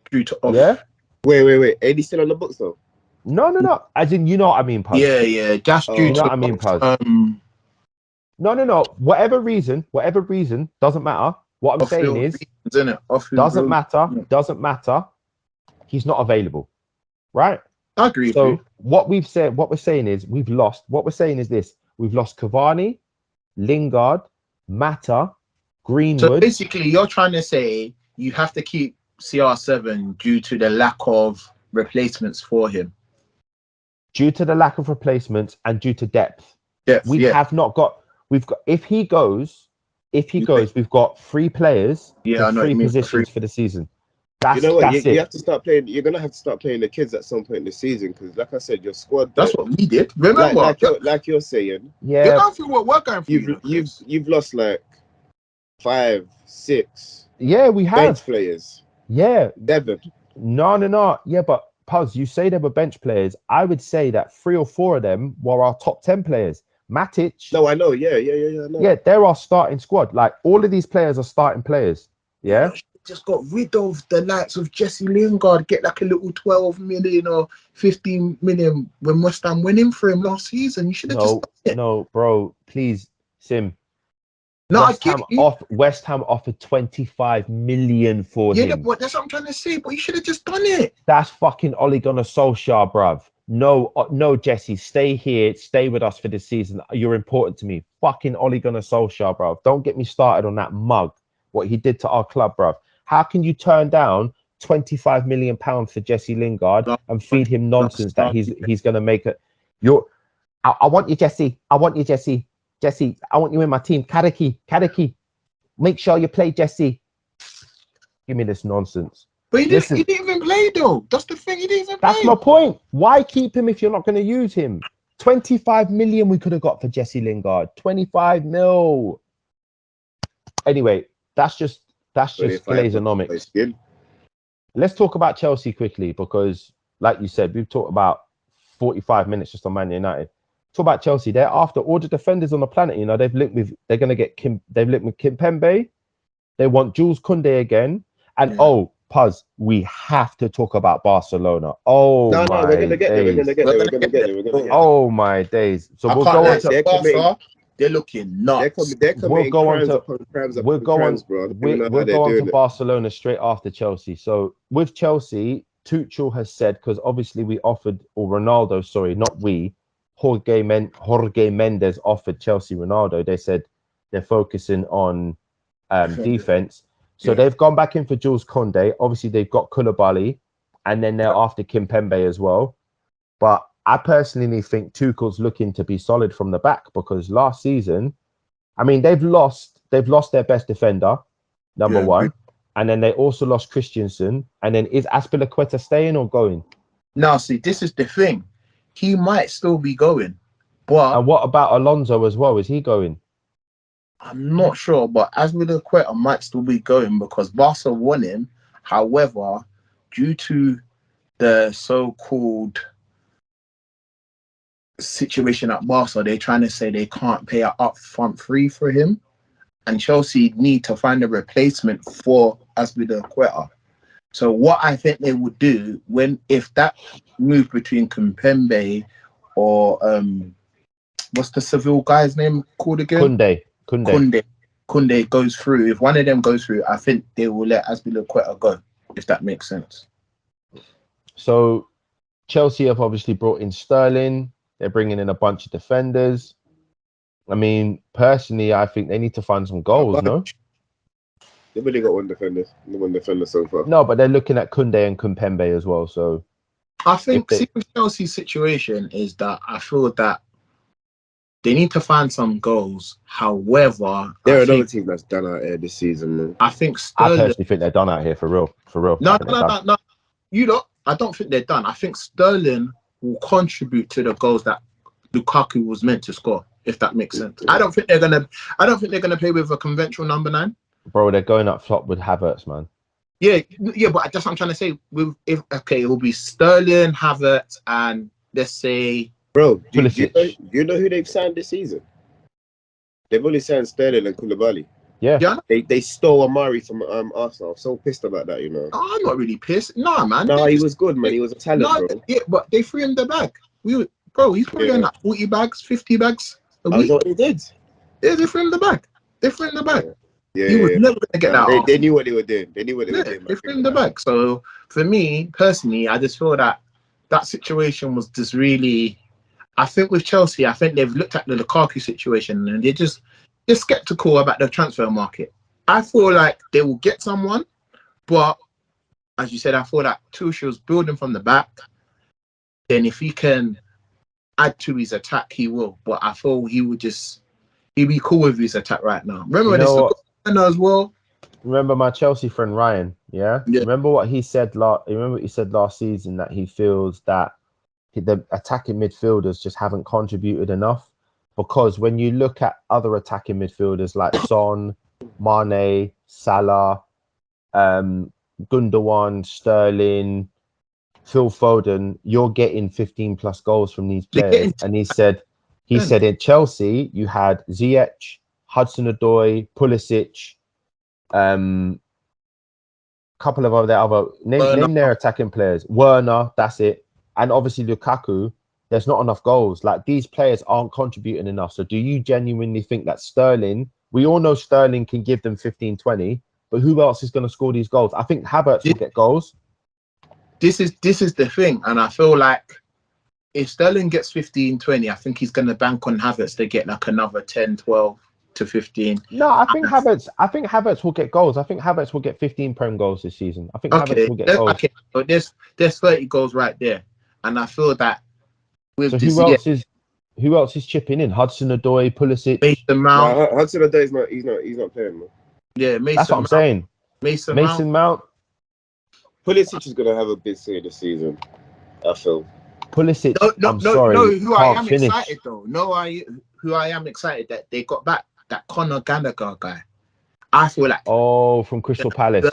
due to off. Yeah. Wait. AD still on the books though? No. As in, you know what I mean, Puz. Yeah. That's due You know to what I mean, Puz. No. Whatever reason, doesn't matter. What I'm saying is, doesn't matter. He's not available, right? I agree. So what we're saying is we've lost. What we're saying is this: we've lost Cavani, Lingard, Mata, Greenwood. So basically, you're trying to say you have to keep CR7 due to the lack of replacements for him. Due to the lack of replacements and due to depth. Have not got. We've got. If he goes, we've got 3 players for 3 positions for the season. You know what? You have to start playing. You're gonna have to start playing the kids at some point in the season because, like I said, your squad. That's what we did. Remember, like you're saying. Yeah. You're going through what we're going through. You've lost like 5, 6. Yeah, we have bench players. Yeah, Devon. No. Yeah, but Puz, you say they were bench players. I would say that 3 or 4 of them were our top 10 players. Matic. No, I know. Yeah. Yeah, they're our starting squad. Like all of these players are starting players. Yeah. Just got rid of the likes of Jesse Lingard, get like a little 12 million or 15 million when West Ham went in for him last season. You should have just done it. No, bro, please, Sim. No, West Ham offered 25 million for him. Yeah, that's what I'm trying to say, but you should have just done it. That's fucking Ole Gunnar Solskjaer, bruv. No, Jesse, stay here. Stay with us for this season. You're important to me. Fucking Ole Gunnar Solskjaer, bruv. Don't get me started on that mug. What he did to our club, bruv. How can you turn down 25 million pounds for Jesse Lingard and feed him nonsense that he's going to make it? I want you, Jesse. I want you, Jesse. Jesse, I want you in my team. Kadeki. Make sure you play, Jesse. Give me this nonsense. But he didn't even play, though. That's the thing. He didn't even play. That's my point. Why keep him if you're not going to use him? 25 million we could have got for Jesse Lingard. 25 mil. Anyway, that's just Glazeonomics. Let's talk about Chelsea quickly because, like you said, we've talked about 45 minutes just on Man United. Talk about Chelsea. They're after all the defenders on the planet. You know, they've linked with Kimpembe. They want Jules Koundé again. And Puz, we have to talk about Barcelona. Oh No, my we're gonna get there. We're days. gonna get there. We're gonna get there. We're gonna get there. Oh my days. So I we'll can't go lie, on to They're committing- Barca, they're looking nuts. They're we'll committing go on crimes to upon crimes we'll upon go on crimes, bro. I don't even know how we'll they're go on to doing it. Barcelona straight after Chelsea. So with Chelsea, Tuchel has said, because obviously we offered, or Ronaldo, sorry, not we, Jorge Mendes offered Chelsea Ronaldo. They said they're focusing on defense. So Yeah. they've gone back in for Jules Koundé. Obviously, they've got Koulibaly, and then they're after Kimpembe as well. But I personally think Tuchel's looking to be solid from the back, because last season, I mean, they've lost their best defender, number Yeah. one, and then they also lost Christensen. And then is Azpilicueta staying or going? Now, see, this is the thing. He might still be going, but And what about Alonso as well? Is he going? I'm not sure. But Azpilicueta might still be going because Barca won him. However, due to the so-called situation at Barca, they're trying to say they can't pay an upfront fee for him, and Chelsea need to find a replacement for Azpilicueta. So what I think they would do if that move between Kimpembe or what's the Seville guy's name called again? Kunde goes through. If one of them goes through, I think they will let Azpilicueta go, if that makes sense. So Chelsea have obviously brought in Sterling. They're bringing in a bunch of defenders. I mean, personally, I think they need to find some goals, no? They've only got one defender so far. No, but they're looking at Koundé and Kimpembe as well. So I think with Chelsea's situation is that I feel that they need to find some goals. However, They're another team that's done out here this season, man. I think I Sterling. personally think they're done out here for real. No. You know, I don't think they're done. I think Sterling will contribute to the goals that Lukaku was meant to score, if that makes sense. I don't think they're gonna play with a conventional number 9. Bro, they're going up top with Havertz, man. Yeah, but that's what I'm trying to say. It will be Sterling, Havertz, and let's say, bro, do you know who they've signed this season? They've only signed Sterling and Koulibaly. Yeah. They stole Amari from Arsenal. I'm so pissed about that, you know. Oh, I'm not really pissed. Nah, man. No, he was good, man. He was a talent, bro. Yeah, but they threw him the bag. He's probably on like 40 bags, 50 bags a week. That's what they did. Yeah, they threw him the bag. Yeah, he was never going to get that. They knew what they were doing. They were doing. They threw him the bag. So for me, personally, I just feel that situation was just really... I think with Chelsea, I think they've looked at the Lukaku situation and they're skeptical about the transfer market. I feel like they will get someone, but as you said, I feel that Tuchel's building from the back. Then if he can add to his attack, he will. But I feel he'd be cool with his attack right now. Remember as well. Remember my Chelsea friend Ryan? Yeah. Remember what he said last season, that he feels that the attacking midfielders just haven't contributed enough. Because when you look at other attacking midfielders like Son, Mane, Salah, Gundogan, Sterling, Phil Foden, you're getting 15 plus goals from these players. And he said in Chelsea you had Ziyech, Hudson-Odoi, Pulisic, couple of other name their attacking players. Werner, that's it. And obviously Lukaku. There's not enough goals. Like, these players aren't contributing enough. So do you genuinely think that Sterling, we all know Sterling can give them 15, 20, but who else is going to score these goals? I think Havertz will get goals. This is the thing. And I feel like if Sterling gets 15, 20, I think he's going to bank on Havertz to get like another 10, 12 to 15. No, I think Havertz will get goals. I think Havertz will get 15 Prem goals this season. I think Havertz will get goals. Okay, so there's 30 goals right there. And I feel that so who else is chipping in? Hudson-Odoi, Pulisic, Mason Mount. No, Hudson-Odoi he's not playing, man. Yeah, Mason. That's what I'm saying. Mason Mount. Pulisic is gonna have a big season this season, I feel. Pulisic. No. Who I am excited though. Who I am excited that they got back that Conor Gallagher guy. I feel like from Crystal Palace.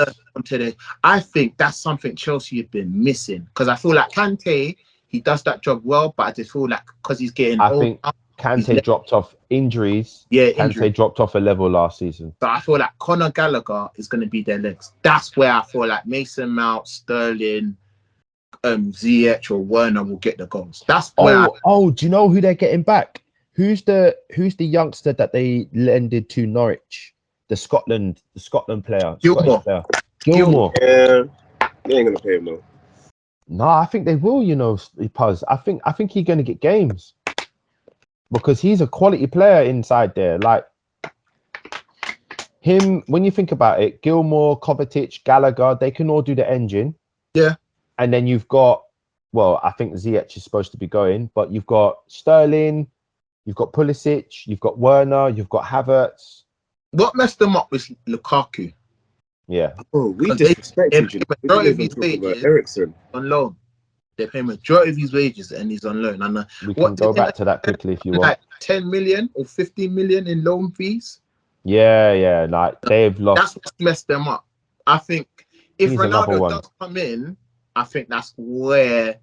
I think that's something Chelsea have been missing, because I feel like Kante, he does that job well, but I just feel like because he's getting old, Kante dropped off injuries. Yeah, Kante dropped off a level last season. So I feel like Conor Gallagher is going to be their legs. That's where I feel like Mason Mount, Sterling, Ziyech or Werner will get the goals. That's where. Do you know who they're getting back? Who's the youngster that they lended to Norwich? The Scotland player, Gilmore. Scottish player. Gilmore. Yeah, they ain't gonna pay him though. No, I think they will. Puz. I think he's gonna get games because he's a quality player inside there. Like him, when you think about it, Gilmore, Kovacic, Gallagher, they can all do the engine. Yeah. And then you've got, well, I think Ziyech is supposed to be going, but you've got Sterling, you've got Pulisic, you've got Werner, you've got Havertz. What messed them up was Lukaku. Yeah. Oh, we disrespected you. Majority of his wages Ericsson on loan. They pay majority of his wages and he's on loan. And we can go back to that quickly if you want. Like 10 million or 15 million in loan fees. Yeah. Like they've lost. That's what messed them up. I think if He's another Ronaldo one. does come in, I think that's where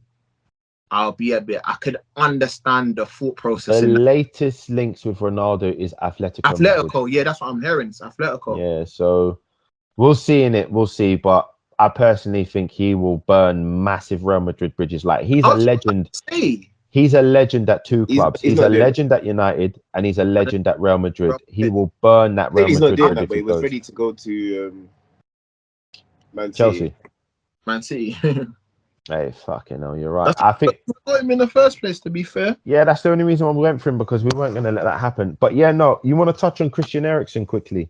I'll be a bit. I could understand the thought process. The latest links with Ronaldo is Atletico. Atletico, yeah, that's what I'm hearing. It's Atletico. Yeah, so we'll see. But I personally think he will burn massive Real Madrid bridges. Like he's a legend. He's a legend at two clubs. He's a legend at United, and he's a legend at Real Madrid. He will burn that Real Madrid bridge. But he was ready to go to Chelsea. Man City. Hey, fucking hell, you're right. I think we got him in the first place, to be fair. Yeah, that's the only reason why we went for him, because we weren't going to let that happen. But yeah, no, you want to touch on Christian Eriksen quickly,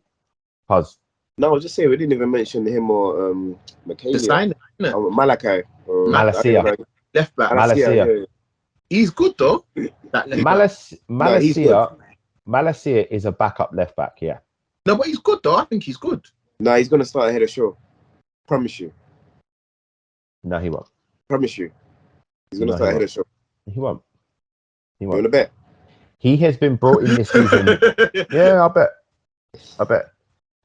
Puz? No, I was just saying we didn't even mention him or McKay. Malachi. Malacia. Left back. Malacia. Yeah. He's good though. Malacia is a backup left back, yeah. No, but he's good though. I think he's good. No, he's going to start ahead of Shaw. Promise you. No, he won't. Promise you. He's going to start ahead of Shaw. He won't. You want to bet? He has been brought in this season. Yeah, I bet.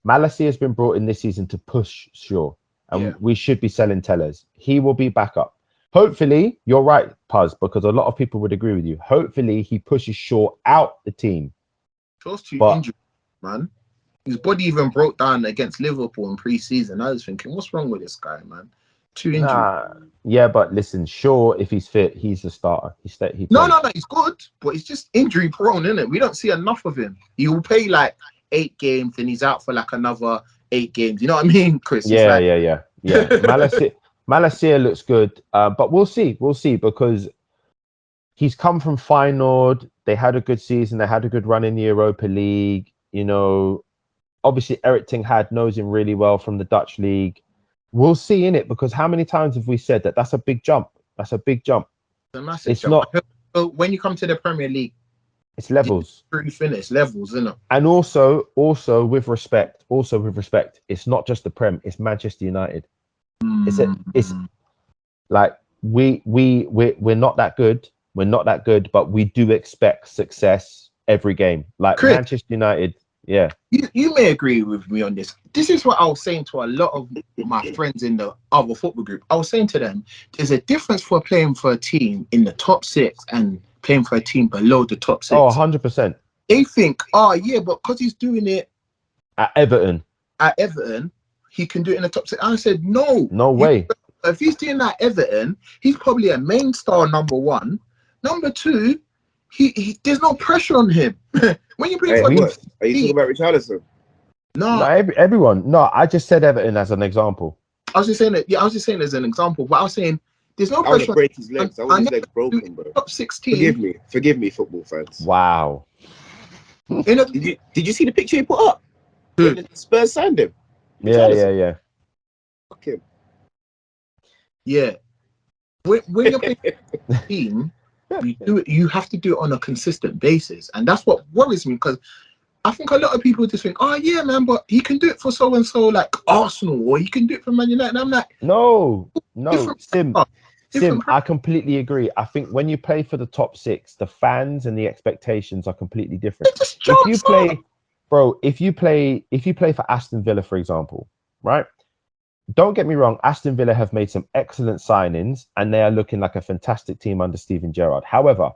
Malacia has been brought in this season to push Shaw. And we should be selling Tellers. He will be back up. Hopefully, you're right, Puz, because a lot of people would agree with you. Hopefully, he pushes Shaw out the team. Shaw's too injured, man. His body even broke down against Liverpool in pre-season. I was thinking, what's wrong with this guy, man? Too injured. Yeah, but listen, Shaw, if he's fit, he's the starter. No, he's good, but he's just injury prone, isn't it? We don't see enough of him. He will play like 8 games, and he's out for like another 8 games. You know what I mean, Chris? Yeah. Malacia looks good, but we'll see, because he's come from Feyenoord. They had a good season. They had a good run in the Europa League. You know, obviously Erik ten Hag knows him really well from the Dutch league. We'll see in it, because how many times have we said that that's a big jump? That's a big jump. It's not. When you come to the Premier League, it's levels. Pretty finished levels, isn't it? And also with respect, it's not just the Prem. It's Manchester United. It's like we're not that good. We're not that good, but we do expect success every game. Like Chris, Manchester United. Yeah. You may agree with me on this. This is what I was saying to a lot of my friends in the other football group. I was saying to them, there's a difference for playing for a team in the top 6 and playing for a team below the top 6. Oh, 100%. They think, but because he's doing it at Everton, he can do it in the top 6. I said, no way. If he's doing that at Everton, he's probably a main star, number 1. Number 2, he there's no pressure on him. When you play are you talking about Richarlison? No, everyone. No, I just said Everton as an example. I was just saying that. Yeah, I was just saying as an example. But I was saying there's no pressure. I break his legs. I want his legs broken, bro. Top 16. Forgive me, football fans. Wow. Did you see the picture he put up? When Spurs signed him. Yeah. Fuck him. Yeah. When you're playing a team, you have to do it on a consistent basis, and that's what worries me, because I think a lot of people just think, oh yeah, man, but he can do it for so and so, like Arsenal, or he can do it for Man United. And I'm like, no, Sim, I completely agree. I think when you play for the top 6, the fans and the expectations are completely different. If you play for Aston Villa, for example, right? Don't get me wrong, Aston Villa have made some excellent signings and they are looking like a fantastic team under Steven Gerrard. However,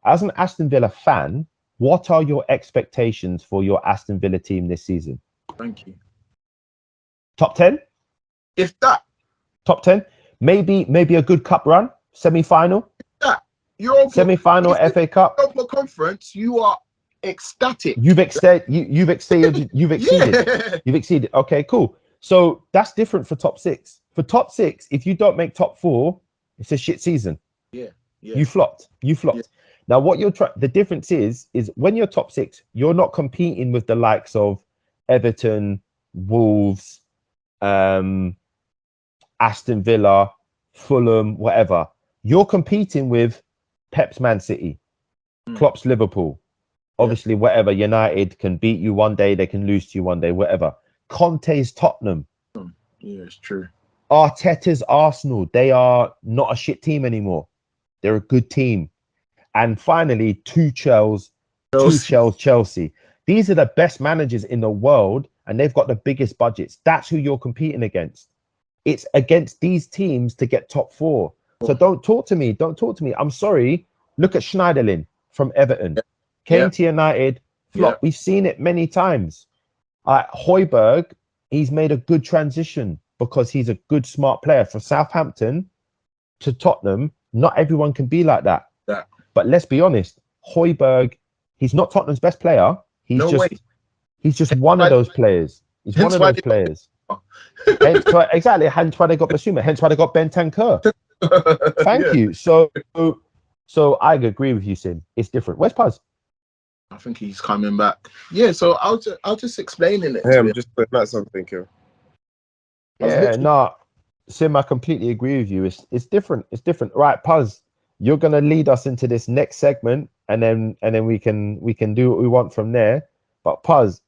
as an Aston Villa fan, what are your expectations for your Aston Villa team this season? Thank you. Top 10? If that, Top 10? Maybe a good cup run, semi-final, Europa, semi-final FA Cup. Europa Conference, you are ecstatic. You've exceeded. You've exceeded. Yeah. You've exceeded. Okay, cool. So that's different for top 6. For top 6, if you don't make top 4, it's a shit season. Yeah. You flopped. You flopped. Yeah. Now, what you're trying, the difference is when you're top 6, you're not competing with the likes of Everton, Wolves, Aston Villa, Fulham, whatever. You're competing with Pep's Man City, Klopp's Liverpool. Obviously, whatever. United can beat you one day, they can lose to you one day, whatever. Conte's Tottenham. Yeah, it's true. Arteta's Arsenal. They are not a shit team anymore. They're a good team. And finally, Tuchel's Chelsea. These are the best managers in the world, and they've got the biggest budgets. That's who you're competing against. It's against these teams to get top 4. So don't talk to me. Don't talk to me. I'm sorry. Look at Schneiderlin from Everton. Came to United, flop. We've seen it many times. Højbjerg, he's made a good transition because he's a good, smart player. From Southampton to Tottenham, not everyone can be like that. But let's be honest, Højbjerg, he's not Tottenham's best player. He's just one of those players. He's one of those players. Hence why they got Basuma. Hence why they got Bentancur. Thank you. So I agree with you, Sim. It's different. Where's Paz? I think he's coming back. Yeah, so I'll just explain it. Hey, I'm just putting out something here. Yeah, no, Sim, I completely agree with you. It's different. It's different. Right, Paz, you're gonna lead us into this next segment, and then we can do what we want from there. But Paz,